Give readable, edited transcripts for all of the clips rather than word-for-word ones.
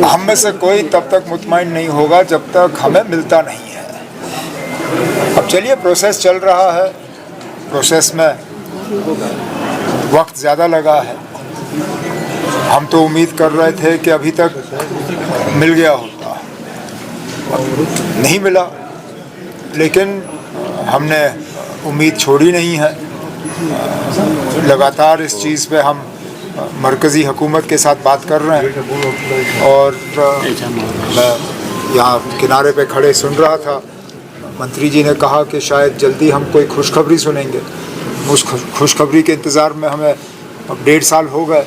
हम में से कोई तब तक मुतमईन नहीं होगा जब तक हमें मिलता नहीं है। अब चलिए, प्रोसेस चल रहा है, प्रोसेस में वक्त ज़्यादा लगा है। हम तो उम्मीद कर रहे थे कि अभी तक मिल गया होता, नहीं मिला, लेकिन हमने उम्मीद छोड़ी नहीं है। लगातार इस चीज़ पे हम मरकज़ी हुकूमत के साथ बात कर रहे हैं और मैं यहाँ किनारे पे खड़े सुन रहा था, मंत्री जी ने कहा कि शायद जल्दी हम कोई खुशखबरी सुनेंगे। उस खुशखबरी के इंतज़ार में हमें अब 1.5 साल हो गए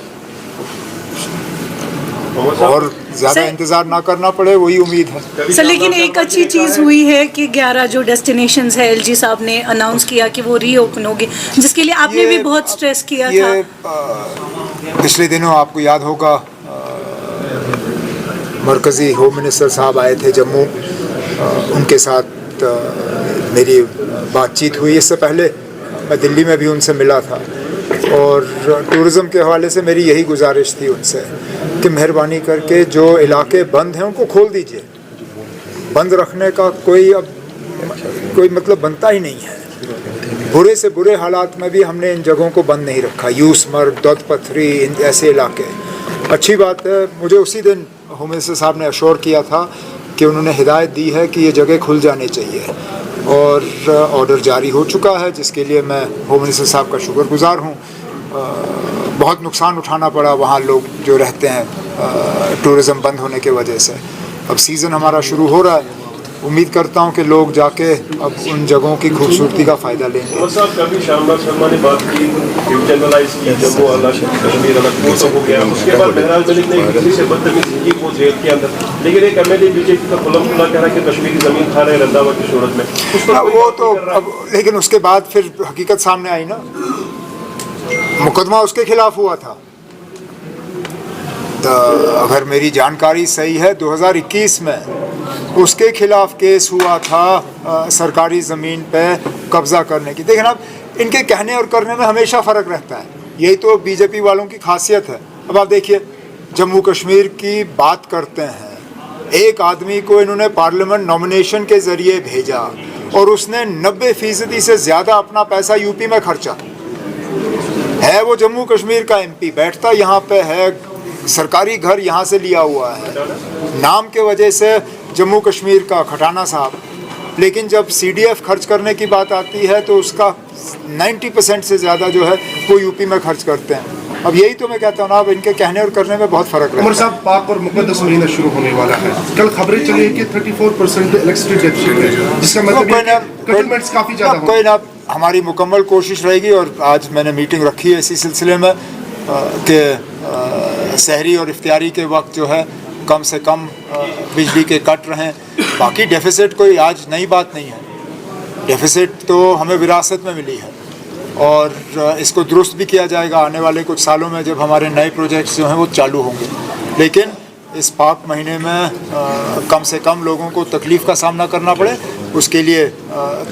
और ज़्यादा इंतज़ार ना करना पड़े, वही उम्मीद है सर। लेकिन एक अच्छी चीज़ हुई है कि 11 जो डेस्टिनेशंस है एलजी साहब ने अनाउंस किया कि वो रीओपन होगी, जिसके लिए आपने भी बहुत स्ट्रेस किया था। पिछले दिनों आपको याद होगा, मरकज़ी होम मिनिस्टर साहब आए थे जम्मू, उनके साथ मेरी बातचीत हुई। इससे पहले मैं दिल्ली में भी उनसे मिला था और टूरिज़म के हवाले से मेरी यही गुजारिश थी उनसे कि मेहरबानी करके जो इलाके बंद हैं उनको खोल दीजिए। बंद रखने का कोई मतलब बनता ही नहीं है। बुरे से बुरे हालात में भी हमने इन जगहों को बंद नहीं रखा। यूसमर्ग, दौद पथरी, इन ऐसे इलाके। अच्छी बात है, मुझे उसी दिन होम मिनिस्टर साहब ने अश्योर किया था कि उन्होंने हिदायत दी है कि ये जगह खुल जानी चाहिए और ऑर्डर जारी हो चुका है, जिसके लिए मैं होम मिनिस्टर साहब का शुक्रगुजार हूँ। बहुत नुकसान उठाना पड़ा वहाँ लोग जो रहते हैं टूरिज़्म बंद होने के वजह से। अब सीज़न हमारा शुरू हो रहा है, उम्मीद करता हूँ कि लोग जाके अब उन जगहों की खूबसूरती का फ़ायदा लेंगे। शर्मा ने बात की, जनरलाइज की, जम्मू अलग कश्मीर अलग वो तो हो गया। उसके बाद महराज मलिक ने किसी से बदतमीजी की वो जेल के अंदर, लेकिन एक एमएलए बीजेपी का खुला खुला कह रहा है कि कश्मीरी ज़मीन खा रहे रंधावा की सूरत में। वो तो अब, लेकिन उसके बाद फिर हकीकत सामने आई ना, मुकदमा उसके खिलाफ हुआ था। तो अगर मेरी जानकारी सही है 2021 में उसके खिलाफ केस हुआ था सरकारी ज़मीन पे कब्ज़ा करने की। देखिए ना, इनके कहने और करने में हमेशा फ़र्क रहता है, यही तो बीजेपी वालों की खासियत है। अब आप देखिए, जम्मू कश्मीर की बात करते हैं, एक आदमी को इन्होंने पार्लियामेंट नॉमिनेशन के ज़रिए भेजा और उसने 90% से ज़्यादा अपना पैसा यूपी में खर्चा है। वो जम्मू कश्मीर का एमपी बैठता यहाँ पे है, सरकारी घर यहाँ से लिया हुआ है, नाम के वजह से जम्मू कश्मीर का खटाना साहब, लेकिन जब सीडीएफ खर्च करने की बात आती है तो उसका 90% से ज़्यादा जो है वो यूपी में खर्च करते हैं। अब यही तो मैं कहता हूँ ना, अब इनके कहने और करने में बहुत फ़र्क है। उमर साहब, पाक और मुक़द्दस महीना शुरू होने वाला है, कल खबरें चली कि 34% इलेक्ट्रिसिटी डेफिसिट है, जिसका मतलब काफ़ी ज़्यादा। कोई ना, हमारी मुकम्मल कोशिश रहेगी और आज मैंने मीटिंग रखी है इसी सिलसिले में कि सहरी और इफ्तियारी के वक्त जो है कम से कम बिजली के कट रहें। बाकी डेफिसिट कोई आज नई बात नहीं है, डेफिसिट तो हमें विरासत में मिली है और इसको दुरुस्त भी किया जाएगा आने वाले कुछ सालों में जब हमारे नए प्रोजेक्ट्स जो हैं वो चालू होंगे। लेकिन इस पाक महीने में कम से कम लोगों को तकलीफ़ का सामना करना पड़े, उसके लिए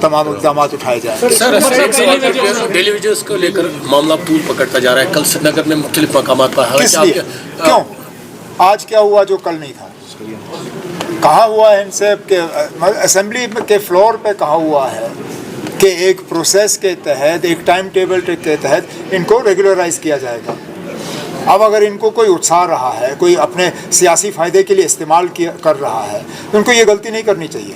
तमाम इक़दाम उठाए जाएंगे। सर, डेली वेजेस को लेकर मामला तूल पकड़ता जा रहा है। कल श्रीनगर में मुख्तलिफ मकामात पर किस लिए, क्यों, आज क्या हुआ जो कल नहीं था? कहा हुआ है इनसे असेंबली के फ्लोर पे कहा हुआ है कि एक प्रोसेस के तहत, एक टाइम टेबल के तहत इनको रेगुलराइज किया जाएगा। अब अगर इनको कोई उत्साह रहा है, कोई अपने सियासी फ़ायदे के लिए इस्तेमाल कर रहा है, तो उनको ये गलती नहीं करनी चाहिए।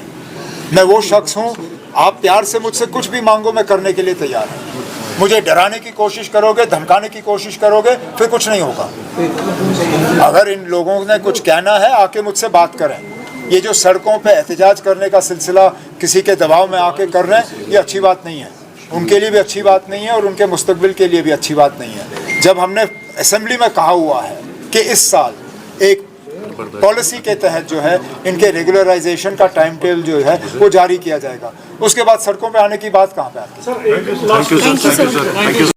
मैं वो शख्स हूँ, आप प्यार से मुझसे कुछ भी मांगो, मैं करने के लिए तैयार हूँ। मुझे डराने की कोशिश करोगे, धमकाने की कोशिश करोगे, फिर कुछ नहीं होगा। अगर इन लोगों ने कुछ कहना है, आके मुझसे बात करें। ये जो सड़कों पे एहतजाज करने का सिलसिला किसी के दबाव में आके कर रहे हैं, ये अच्छी बात नहीं है, उनके लिए भी अच्छी बात नहीं है और उनके मुस्तकबिल के लिए भी अच्छी बात नहीं है। जब हमने असेंबली में कहा हुआ है कि इस साल एक पॉलिसी के तहत जो है इनके रेगुलराइजेशन का टाइम टेबल जो है वो जारी किया जाएगा, उसके बाद सड़कों पे आने की बात कहाँ पे आती है?